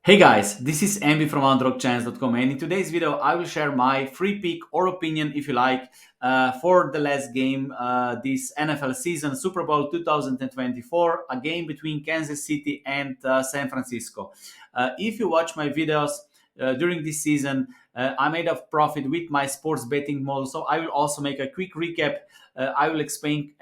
Hey guys, this is Ambi from underdogchance.com, and in today's video I will share my free pick or opinion, if you like, for the last game this NFL season, Super Bowl 2024, a game between Kansas City and San Francisco. If you watch my videos during this season, I made a profit with my sports betting model, so I will also make a quick recap. I will explain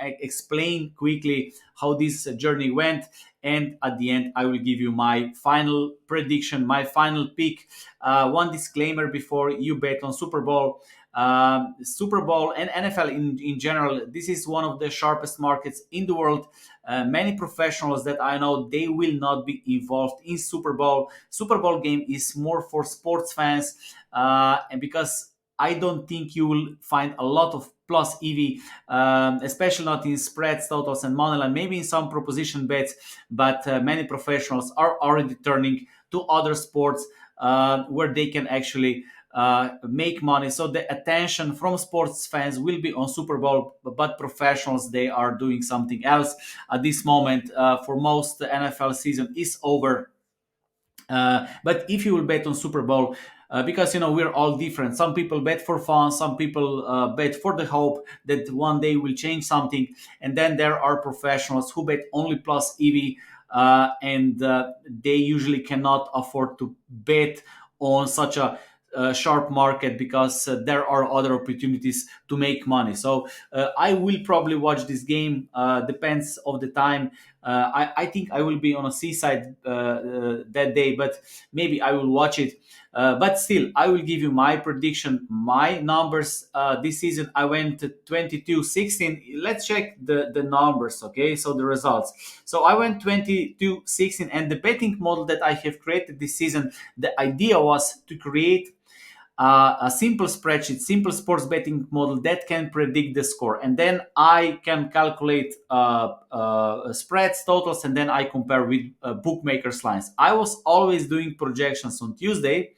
quickly how this journey went, and at the end I will give you my final prediction, my final pick. One disclaimer before you bet on Super Bowl. Super Bowl and NFL in general, this is one of the sharpest markets in the world. Many professionals that I know, they will not be involved in Super Bowl. Super Bowl game is more for sports fans, and because I don't think you will find a lot of plus EV, especially not in spreads, totals, and moneyline. Maybe in some proposition bets, but many professionals are already turning to other sports where they can actually make money. So the attention from sports fans will be on Super Bowl, but professionals, they are doing something else at this moment. For most, the NFL season is over. But if you will bet on Super Bowl, because we're all different. Some people bet for fun, some people bet for the hope that one day will change something, and then there are professionals who bet only plus EV, and they usually cannot afford to bet on such a sharp market because there are other opportunities to make money. So I will probably watch this game. Depends of the time. I think I will be on a seaside that day, but maybe I will watch it. But still, I will give you my prediction, my numbers. This season, I went 22-16. Let's check the numbers, okay? So the results. So I went 22-16, and the betting model that I have created this season, the idea was to create a simple spreadsheet, simple sports betting model that can predict the score. And then I can calculate spreads, totals, and then I compare with bookmakers' lines. I was always doing projections on Tuesday,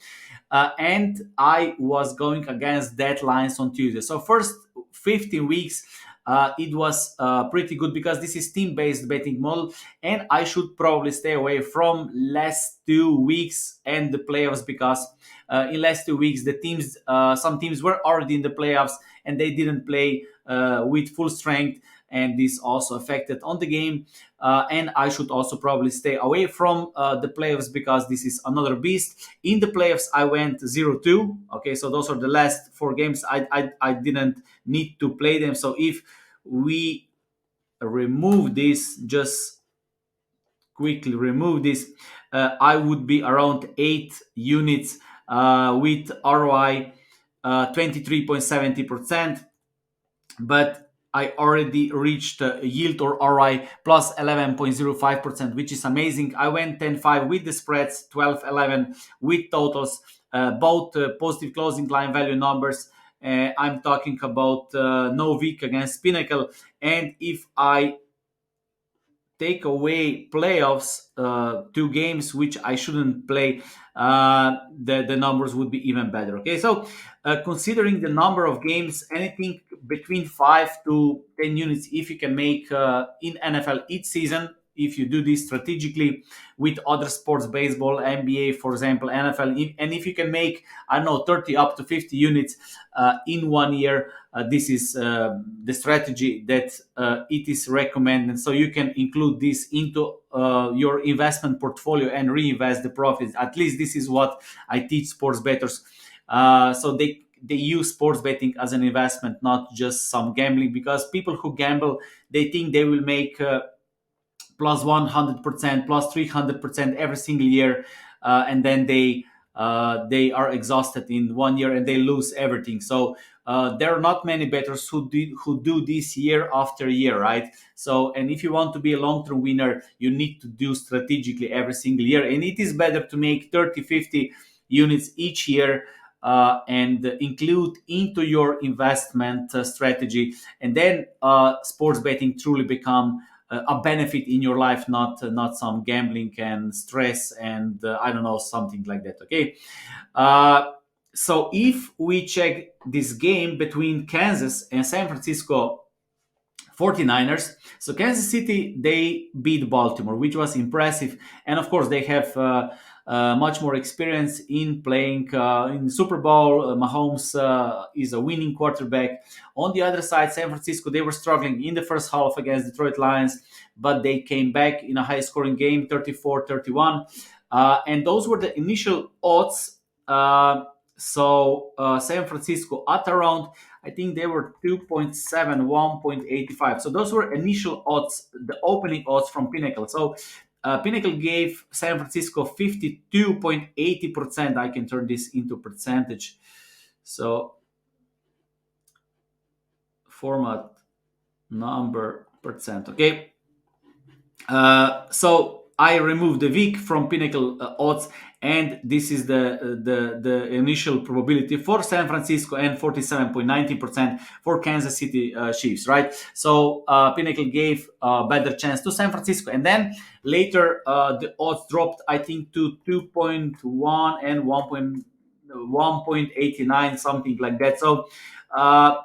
and I was going against deadlines on Tuesday. So first 15 weeks, it was pretty good because this is team-based betting model, and I should probably stay away from last 2 weeks and the playoffs because in last 2 weeks the teams, some teams were already in the playoffs and they didn't play with full strength, and this also affected on the game. And I should also probably stay away from the playoffs because this is another beast. In the playoffs, I went 0-2. Okay, so those are the last four games. I didn't need to play them. So if we remove this, just quickly remove this, I would be around 8 units with ROI 23.70%. But I already reached yield or ROI plus 11.05%, which is amazing. I went 10-5 with the spreads, 12-11 with totals, both positive closing line value numbers. I'm talking about no week against Pinnacle. And if I take away playoffs, 2 games which I shouldn't play, the numbers would be even better. Okay, so considering the number of games, anything between 5 to 10 units, if you can make in NFL each season, if you do this strategically with other sports, baseball, NBA, for example, NFL, and if you can make, I don't know, 30 up to 50 units in 1 year, this is the strategy that it is recommended. So you can include this into your investment portfolio and reinvest the profits. At least this is what I teach sports bettors. So they use sports betting as an investment, not just some gambling, because people who gamble, they think they will make plus 100%, plus 300% every single year, and then they are exhausted in 1 year and they lose everything. So there are not many bettors who do this year after year, right? So, and if you want to be a long-term winner, you need to do strategically every single year, and it is better to make 30, 50 units each year. And include into your investment strategy, and then sports betting truly become a benefit in your life, not some gambling and stress and I don't know, something like that. Okay, uh, so if we check this game between Kansas and San Francisco 49ers, so Kansas City, they beat Baltimore, which was impressive, and of course they have much more experience in playing in Super Bowl. Mahomes is a winning quarterback. On the other side, San Francisco, they were struggling in the first half against Detroit Lions, but they came back in a high scoring game, 34-31. And those were the initial odds. San Francisco at around, I think they were 2.7, 1.85. So those were initial odds, the opening odds from Pinnacle. So Pinnacle gave San Francisco 52.80%. I can turn this into percentage. So format number percent. Okay. So I removed the week from Pinnacle odds, and this is the initial probability for San Francisco and 47.90% for Kansas City Chiefs. Right. So Pinnacle gave a better chance to San Francisco, and then later the odds dropped, I think, to 2.1 and 1.89, something like that. So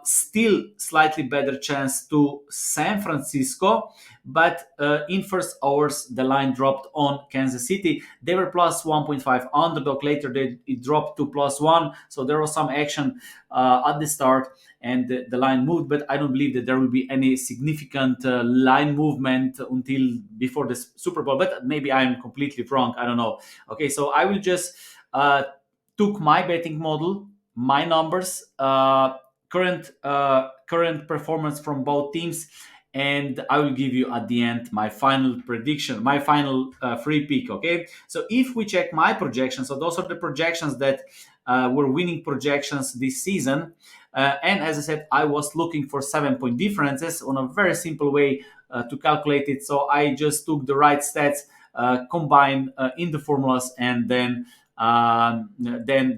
still slightly better chance to San Francisco, but in first hours the line dropped on Kansas City. They were plus 1.5 underdog. Later it dropped to plus one, so there was some action at the start, and the line moved, but I don't believe that there will be any significant line movement until before the Super Bowl, but maybe I'm completely wrong, I don't know. Okay, so I will just took my betting model, my numbers, current performance from both teams, and I will give you at the end my final prediction, my final free pick. Okay, so if we check my projections, so those are the projections that were winning projections this season. And as I said, I was looking for 7 point differences on a very simple way to calculate it. So I just took the right stats, combined in the formulas, and then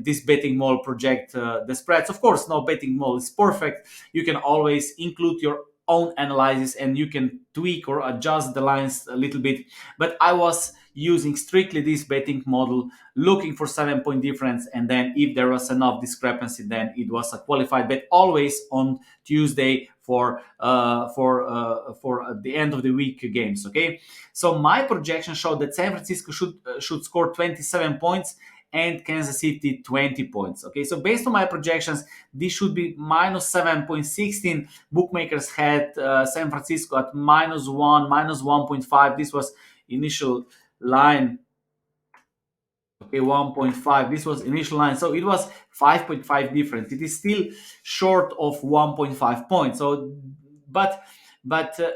this betting model project the spreads. Of course, no betting model is perfect. You can always include your own analysis, and you can tweak or adjust the lines a little bit. But I was using strictly this betting model, looking for 7 point difference, and then if there was enough discrepancy, then it was a qualified bet, always on Tuesday for the end of the week games. Okay, so my projection showed that San Francisco should score 27 points and Kansas City 20 points. Okay, so based on my projections, this should be minus 7.16. Bookmakers had San Francisco at minus 1, minus 1.5. This was initial line. Okay, 1.5. This was initial line. So it was 5.5 difference. It is still short of 1.5 points. So, but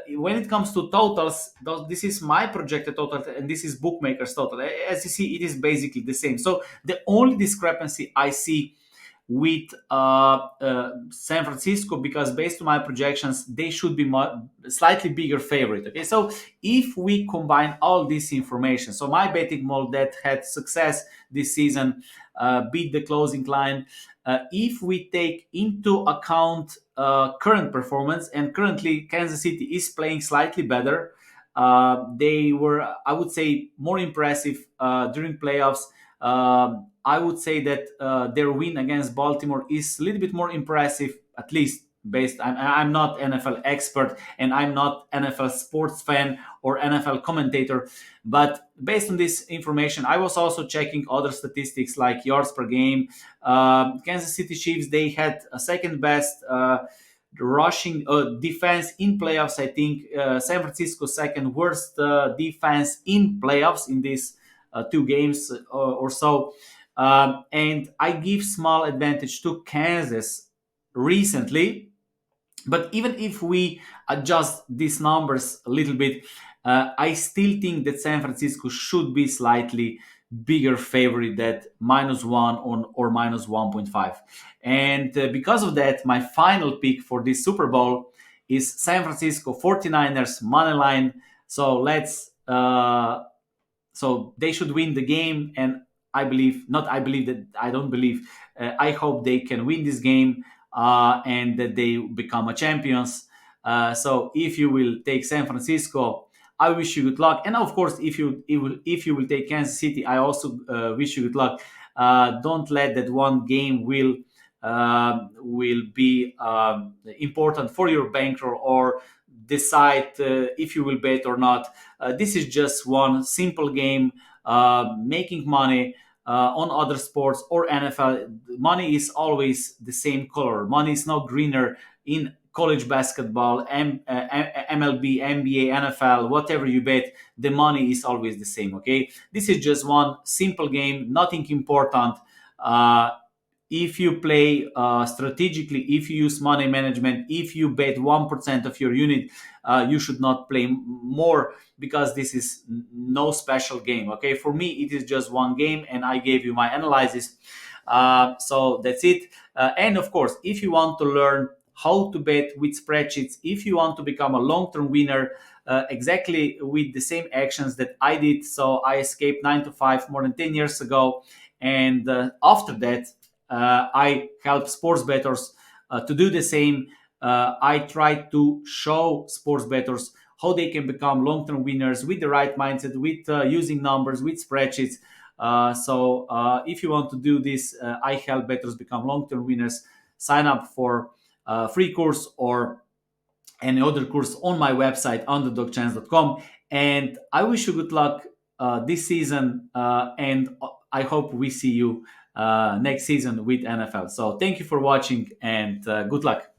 when it comes to totals, this is my projected total and this is bookmakers total. As you see, it is basically the same. So the only discrepancy I see with San Francisco, because based on my projections, they should be slightly bigger favorite. Okay, so if we combine all this information, so my betting model that had success this season beat the closing line. If we take into account current performance, and currently Kansas City is playing slightly better. They were, I would say, more impressive during playoffs. I would say that their win against Baltimore is a little bit more impressive, at least based. I'm not NFL expert and I'm not NFL sports fan or NFL commentator, but based on this information, I was also checking other statistics like yards per game. Kansas City Chiefs, they had a second best rushing defense in playoffs. I think San Francisco second worst defense in playoffs in these 2 games or so. And I give small advantage to Kansas recently. But even if we adjust these numbers a little bit, I still think that San Francisco should be slightly bigger favorite that minus one or minus 1.5. And because of that, my final pick for this Super Bowl is San Francisco 49ers Moneyline. So so they should win the game, and I don't believe, I hope they can win this game and that they become a champions. So if you will take San Francisco, I wish you good luck. And of course, if you will take Kansas City, I also wish you good luck. Don't let that one game will be important for your bankroll or decide if you will bet or not. This is just one simple game making money on other sports or NFL, money is always the same color. Money is not greener in college basketball, MLB, NBA, NFL, whatever you bet, the money is always the same. Okay, this is just one simple game, nothing important. Uh, if you play strategically, if you use money management, if you bet 1% of your unit, you should not play more, because this is no special game. Okay, for me, it is just one game, and I gave you my analysis. So that's it. And of course, if you want to learn how to bet with spreadsheets, if you want to become a long term winner, exactly with the same actions that I did. So I escaped 9 to 5 more than 10 years ago. And after that, I help sports bettors to do the same. I try to show sports bettors how they can become long-term winners with the right mindset, with using numbers, with spreadsheets. So if you want to do this, I help bettors become long-term winners. Sign up for a free course or any other course on my website, underdogchance.com. And I wish you good luck this season, and I hope we see you next season with NFL. So thank you for watching, and good luck.